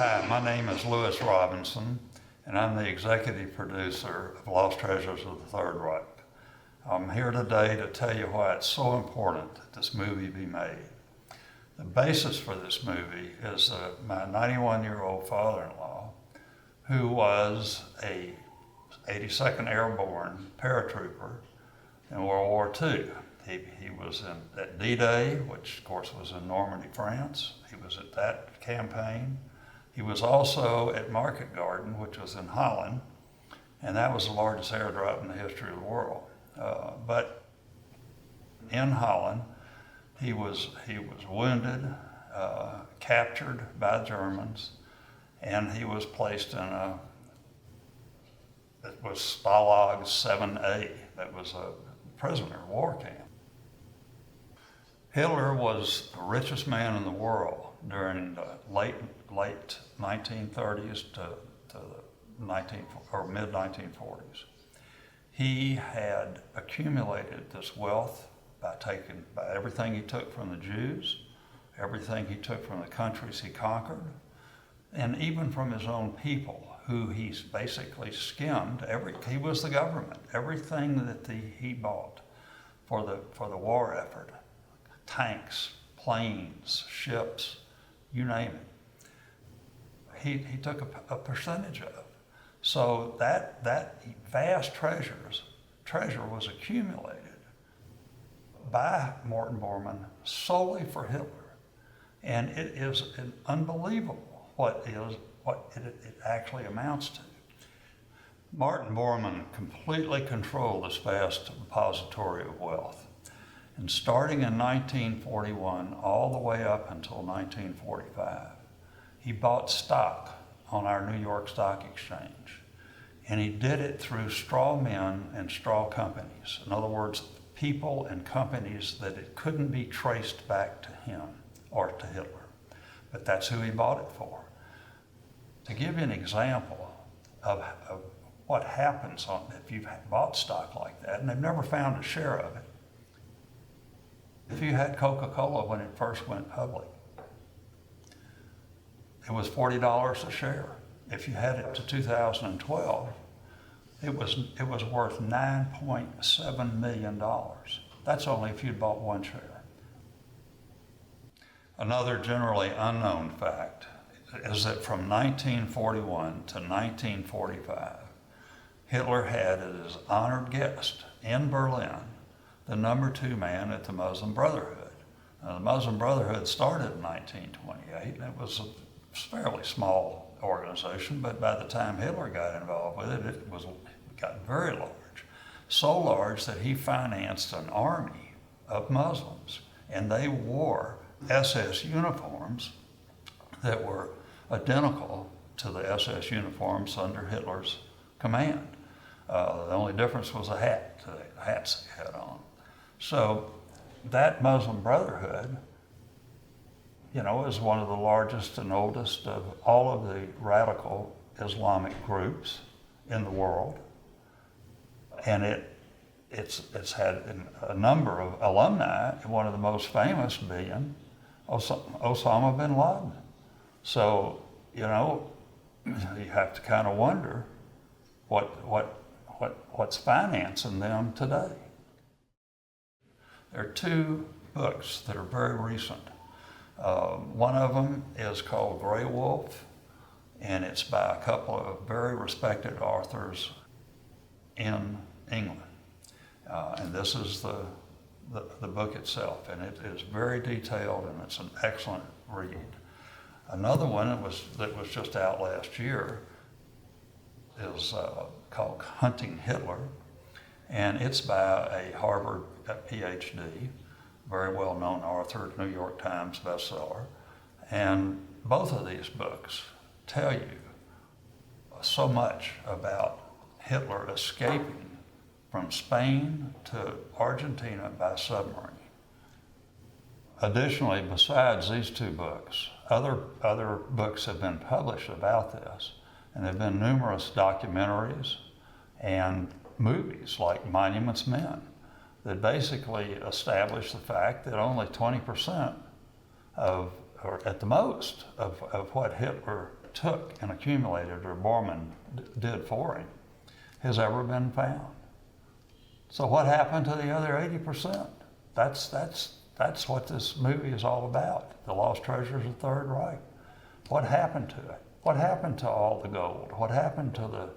Hi, my name is Lewis Robinson, and I'm the executive producer of Lost Treasures of the Third Reich. I'm here today to tell you why it's so important that this movie be made. The basis for this movie is my 91-year-old father-in-law, who was a 82nd Airborne paratrooper in World War II. He was at D-Day, which of course was in Normandy, France. He was at that campaign. He was also at Market Garden, which was in Holland, and that was the largest airdrop in the history of the world. But in Holland, he was wounded, captured by the Germans, and he was placed in it was Stalag 7A, that was a prisoner of war camp. Hitler was the richest man in the world during the late 1930s to the mid-1940s. He had accumulated this wealth by everything he took from the Jews, everything he took from the countries he conquered, and even from his own people, who he's basically skimmed. He was the government. Everything that he bought for the war effort, tanks, planes, ships, you name it, he took a percentage of. So that vast treasure was accumulated by Morton Bormann solely for Hitler. And it is unbelievable what it actually amounts to. Morton Bormann completely controlled this vast repository of wealth. And starting in 1941, all the way up until 1945, he bought stock on our New York Stock Exchange. And he did it through straw men and straw companies. In other words, people and companies that it couldn't be traced back to him or to Hitler. But that's who he bought it for. To give you an example of what happens if you've bought stock like that, and they've never found a share of it. If you had Coca-Cola when it first went public, it was $40 a share. If you had it to 2012, it was worth $9.7 million. That's only if you'd bought one share. Another generally unknown fact is that from 1941 to 1945, Hitler had as honored guest in Berlin the number 2 man at the Muslim Brotherhood. Now, the Muslim Brotherhood started in 1928, and it was a fairly small organization, but by the time Hitler got involved with it, it got very large. So large that he financed an army of Muslims, and they wore SS uniforms that were identical to the SS uniforms under Hitler's command. The only difference was the hats they had on. So that Muslim Brotherhood, is one of the largest and oldest of all of the radical Islamic groups in the world. And it's had a number of alumni, one of the most famous being Osama bin Laden. So, you have to kind of wonder what's financing them today. There are 2 books that are very recent. One of them is called Grey Wolf, and it's by a couple of very respected authors in England. And this is the book itself, and it is very detailed, and it's an excellent read. Another one that was just out last year is called Hunting Hitler, and it's by a Harvard PhD, very well-known author, New York Times bestseller. And both of these books tell you so much about Hitler escaping from Spain to Argentina by submarine. Additionally, besides these 2 books, other books have been published about this, and there have been numerous documentaries and movies like Monuments Men that basically establish the fact that only 20% or at the most, of what Hitler took and accumulated, or Borman did for him, has ever been found. So what happened to the other 80%? That's what this movie is all about. The lost treasures of the Third Reich. What happened to it? What happened to all the gold? What happened to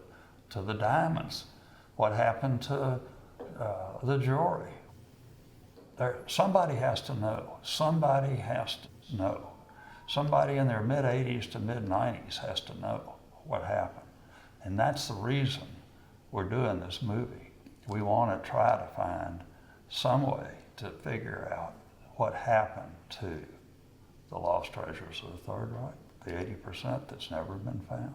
the diamonds? What happened to the jewelry? Somebody has to know. Somebody has to know. Somebody in their mid-80s to mid-90s has to know what happened. And that's the reason we're doing this movie. We want to try to find some way to figure out what happened to the lost treasures of the Third Reich, the 80% that's never been found.